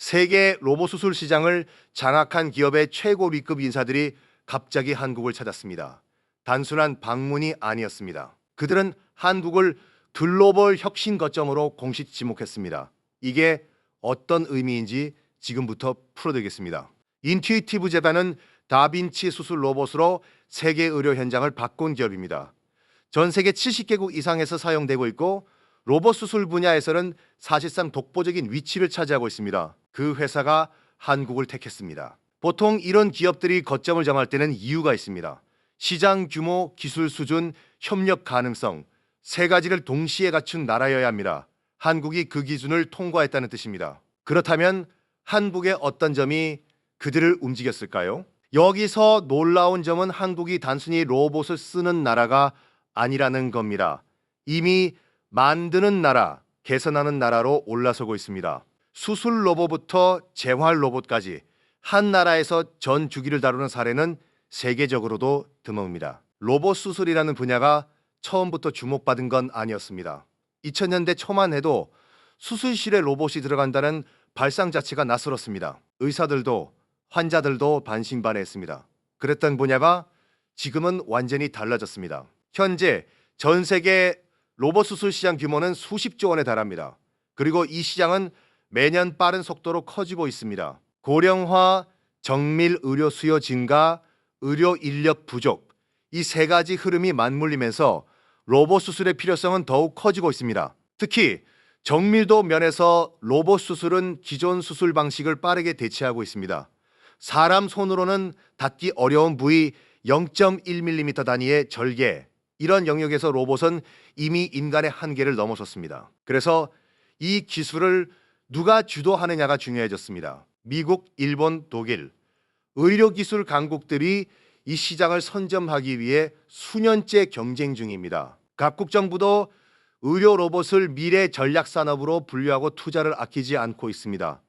세계 로봇 수술 시장을 장악한 기업의 최고 위급 인사들이 갑자기 한국을 찾았습니다. 단순한 방문이 아니었습니다. 그들은 한국을 글로벌 혁신 거점으로 공식 지목했습니다. 이게 어떤 의미인지 지금부터 풀어드리겠습니다. 인투이티브 재단은 다빈치 수술 로봇으로 세계 의료 현장을 바꾼 기업입니다. 전 세계 70개국 이상에서 사용되고 있고 로봇 수술 분야에서는 사실상 독보적인 위치를 차지하고 있습니다. 그 회사가 한국을 택했습니다. 보통 이런 기업들이 거점을 정할 때는 이유가 있습니다. 시장 규모, 기술 수준, 협력 가능성 세 가지를 동시에 갖춘 나라여야 합니다. 한국이 그 기준을 통과했다는 뜻입니다. 그렇다면 한국의 어떤 점이 그들을 움직였을까요? 여기서 놀라운 점은 한국이 단순히 로봇을 쓰는 나라가 아니라는 겁니다. 이미 만드는 나라, 개선하는 나라로 올라서고 있습니다. 수술 로봇부터 재활 로봇까지 한 나라에서 전 주기를 다루는 사례는 세계적으로도 드뭅니다. 로봇 수술이라는 분야가 처음부터 주목받은 건 아니었습니다. 2000년대 초만 해도 수술실에 로봇이 들어간다는 발상 자체가 낯설었습니다. 의사들도 환자들도 반신반의했습니다. 그랬던 분야가 지금은 완전히 달라졌습니다. 현재 전 세계 로봇 수술 시장 규모는 수십조 원에 달합니다. 그리고 이 시장은 매년 빠른 속도로 커지고 있습니다. 고령화, 정밀 의료 수요 증가, 의료 인력 부족, 이 세 가지 흐름이 맞물리면서 로봇 수술의 필요성은 더욱 커지고 있습니다. 특히 정밀도 면에서 로봇 수술은 기존 수술 방식을 빠르게 대체하고 있습니다. 사람 손으로는 닿기 어려운 부위 0.1mm 단위의 절개, 이런 영역에서 로봇은 이미 인간의 한계를 넘어섰습니다. 그래서 이 기술을 누가 주도하느냐가 중요해졌습니다. 미국, 일본, 독일, 의료기술 강국들이 이 시장을 선점하기 위해 수년째 경쟁 중입니다. 각국 정부도 의료 로봇을 미래 전략 산업으로 분류하고 투자를 아끼지 않고 있습니다.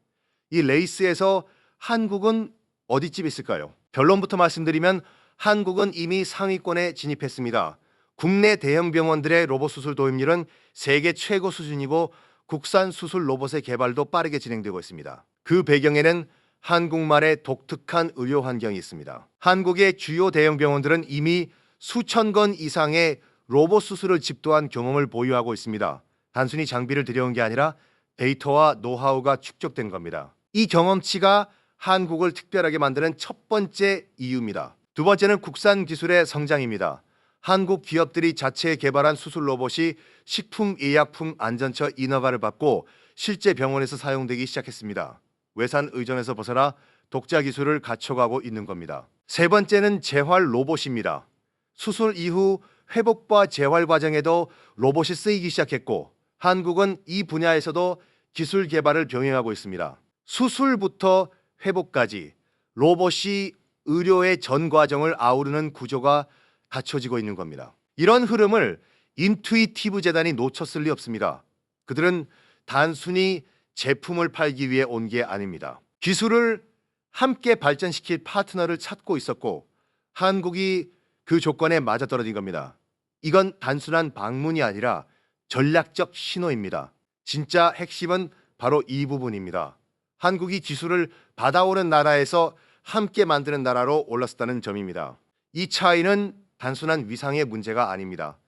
이 레이스에서 한국은 어디쯤 있을까요? 결론부터 말씀드리면 한국은 이미 상위권에 진입했습니다. 국내 대형 병원들의 로봇 수술 도입률은 세계 최고 수준이고 국산 수술 로봇의 개발도 빠르게 진행되고 있습니다. 그 배경에는 한국말의 독특한 의료 환경이 있습니다. 한국의 주요 대형 병원들은 이미 수천 건 이상의 로봇 수술을 집도한 경험을 보유하고 있습니다. 단순히 장비를 들여온 게 아니라 데이터와 노하우가 축적된 겁니다. 이 경험치가 한국을 특별하게 만드는 첫 번째 이유입니다. 두 번째는 국산 기술의 성장입니다. 한국 기업들이 자체 개발한 수술 로봇이 식품의약품 안전처 인허가를 받고 실제 병원에서 사용되기 시작했습니다. 외산 의존에서 벗어나 독자 기술을 갖춰가고 있는 겁니다. 세 번째는 재활 로봇입니다. 수술 이후 회복과 재활 과정에도 로봇이 쓰이기 시작했고 한국은 이 분야에서도 기술 개발을 병행하고 있습니다. 수술부터 회복까지 로봇이 의료의 전 과정을 아우르는 구조가 갖춰지고 있는 겁니다. 이런 흐름을 인투이티브 재단이 놓쳤을 리 없습니다. 그들은 단순히 제품을 팔기 위해 온 게 아닙니다. 기술을 함께 발전시킬 파트너를 찾고 있었고 한국이 그 조건에 맞아떨어진 겁니다. 이건 단순한 방문이 아니라 전략적 신호입니다. 진짜 핵심은 바로 이 부분입니다. 한국이 기술을 받아오는 나라에서 함께 만드는 나라로 올랐다는 점입니다. 이 차이는 단순한 위상의 문제가 아닙니다.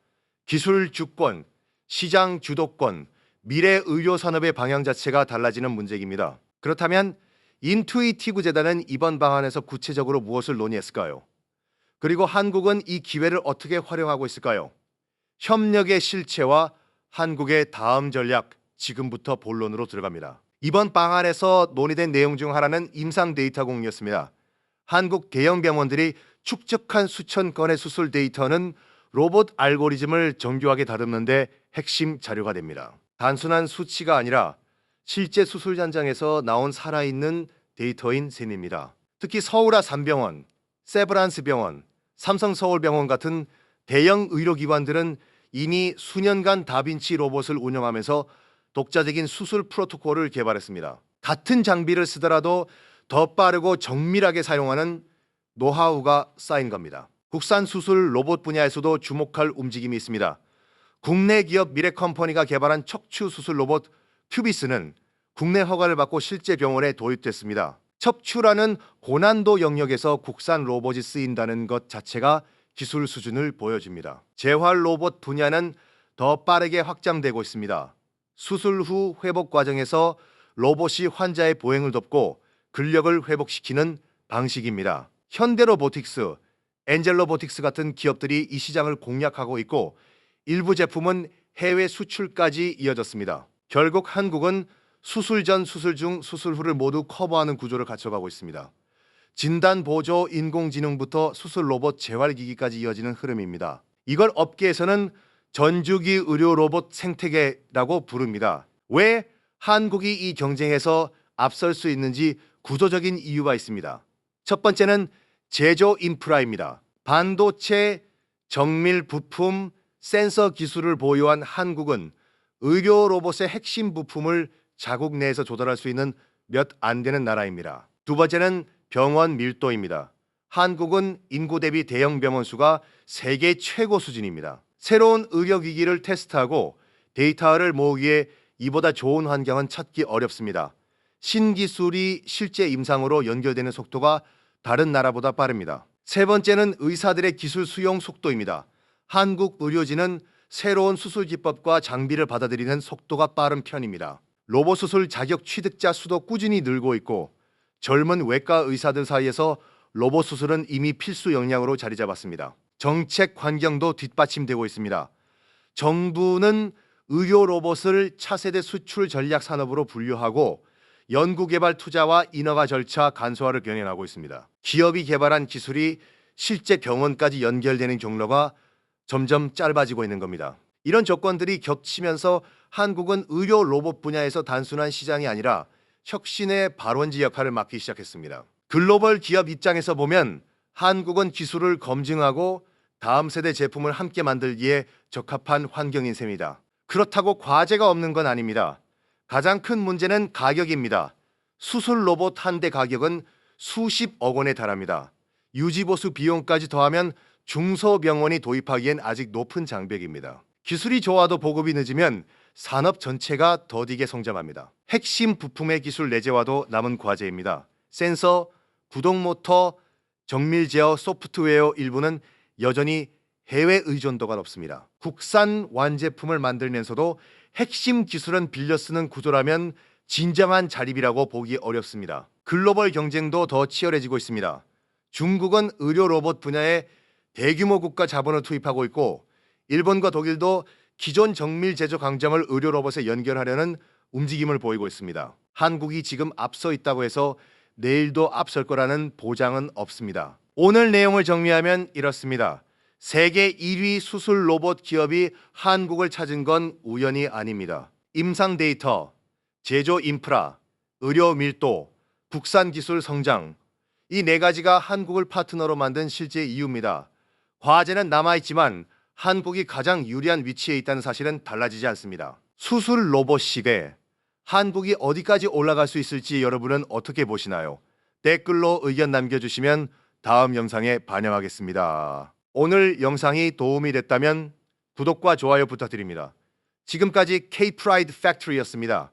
기술 주권, 시장 주도권, 미래 의료 산업의 방향 자체가 달라지는 문제입니다. 그렇다면 인투이티브 재단은 이번 방안에서 구체적으로 무엇을 논의했을까요? 그리고 한국은 이 기회를 어떻게 활용하고 있을까요? 협력의 실체와 한국의 다음 전략, 지금부터 본론으로 들어갑니다. 이번 방안에서 논의된 내용 중 하나는 임상 데이터 공유였습니다. 한국 대형 병원들이 축적한 수천 건의 수술 데이터는 로봇 알고리즘을 정교하게 다듬는데 핵심 자료가 됩니다. 단순한 수치가 아니라 실제 수술 현장에서 나온 살아있는 데이터인 셈입니다. 특히 서울아 산병원, 세브란스 병원, 삼성서울병원 같은 대형 의료기관들은 이미 수년간 다빈치 로봇을 운영하면서 독자적인 수술 프로토콜을 개발했습니다. 같은 장비를 쓰더라도 더 빠르고 정밀하게 사용하는 노하우가 쌓인 겁니다. 국산 수술 로봇 분야에서도 주목할 움직임이 있습니다. 국내 기업 미래컴퍼니가 개발한 척추 수술 로봇 큐비스는 국내 허가를 받고 실제 병원에 도입됐습니다. 척추라는 고난도 영역에서 국산 로봇이 쓰인다는 것 자체가 기술 수준을 보여줍니다. 재활 로봇 분야는 더 빠르게 확장되고 있습니다. 수술 후 회복 과정에서 로봇이 환자의 보행을 돕고 근력을 회복시키는 방식입니다. 현대로보틱스, 엔젤로보틱스 같은 기업들이 이 시장을 공략하고 있고 일부 제품은 해외 수출까지 이어졌습니다. 결국 한국은 수술 전, 수술 중, 수술 후를 모두 커버하는 구조를 갖춰가고 있습니다. 진단 보조 인공지능부터 수술 로봇 재활기기까지 이어지는 흐름입니다. 이걸 업계에서는 전주기 의료 로봇 생태계라고 부릅니다. 왜 한국이 이 경쟁에서 앞설 수 있는지 구조적인 이유가 있습니다. 첫 번째는 제조 인프라입니다. 반도체, 정밀 부품, 센서 기술을 보유한 한국은 의료 로봇의 핵심 부품을 자국 내에서 조달할 수 있는 몇 안 되는 나라입니다. 두 번째는 병원 밀도입니다. 한국은 인구 대비 대형 병원 수가 세계 최고 수준입니다. 새로운 의료기기를 테스트하고 데이터를 모으기에 이보다 좋은 환경은 찾기 어렵습니다. 신기술이 실제 임상으로 연결되는 속도가 다른 나라보다 빠릅니다. 세 번째는 의사들의 기술 수용 속도입니다. 한국 의료진은 새로운 수술 기법과 장비를 받아들이는 속도가 빠른 편입니다. 로봇 수술 자격 취득자 수도 꾸준히 늘고 있고 젊은 외과 의사들 사이에서 로봇 수술은 이미 필수 역량으로 자리 잡았습니다. 정책 환경도 뒷받침되고 있습니다. 정부는 의료 로봇을 차세대 수출 전략 산업으로 분류하고 연구개발 투자와 인허가 절차 간소화를 견인하고 있습니다. 기업이 개발한 기술이 실제 병원까지 연결되는 경로가 점점 짧아지고 있는 겁니다. 이런 조건들이 겹치면서 한국은 의료 로봇 분야에서 단순한 시장이 아니라 혁신의 발원지 역할을 맡기 시작했습니다. 글로벌 기업 입장에서 보면 한국은 기술을 검증하고 다음 세대 제품을 함께 만들기에 적합한 환경인 셈이다. 그렇다고 과제가 없는 건 아닙니다. 가장 큰 문제는 가격입니다. 수술 로봇 한 대 가격은 수십억 원에 달합니다. 유지보수 비용까지 더하면 중소병원이 도입하기엔 아직 높은 장벽입니다. 기술이 좋아도 보급이 늦으면 산업 전체가 더디게 성장합니다. 핵심 부품의 기술 내재화도 남은 과제입니다. 센서, 구동 모터, 정밀 제어 소프트웨어 일부는 여전히 해외 의존도가 높습니다. 국산 완제품을 만들면서도 핵심 기술은 빌려 쓰는 구조라면 진정한 자립이라고 보기 어렵습니다. 글로벌 경쟁도 더 치열해지고 있습니다. 중국은 의료 로봇 분야에 대규모 국가 자본을 투입하고 있고 일본과 독일도 기존 정밀 제조 강점을 의료 로봇에 연결하려는 움직임을 보이고 있습니다. 한국이 지금 앞서 있다고 해서 내일도 앞설 거라는 보장은 없습니다. 오늘 내용을 정리하면 이렇습니다. 세계 1위 수술 로봇 기업이 한국을 찾은 건 우연이 아닙니다. 임상 데이터, 제조 인프라, 의료 밀도, 국산 기술 성장, 이 네 가지가 한국을 파트너로 만든 실제 이유입니다. 과제는 남아있지만 한국이 가장 유리한 위치에 있다는 사실은 달라지지 않습니다. 수술 로봇 시대, 한국이 어디까지 올라갈 수 있을지 여러분은 어떻게 보시나요? 댓글로 의견 남겨주시면 다음 영상에 반영하겠습니다. 오늘 영상이 도움이 됐다면 구독과 좋아요 부탁드립니다. 지금까지 K-Pride Factory였습니다.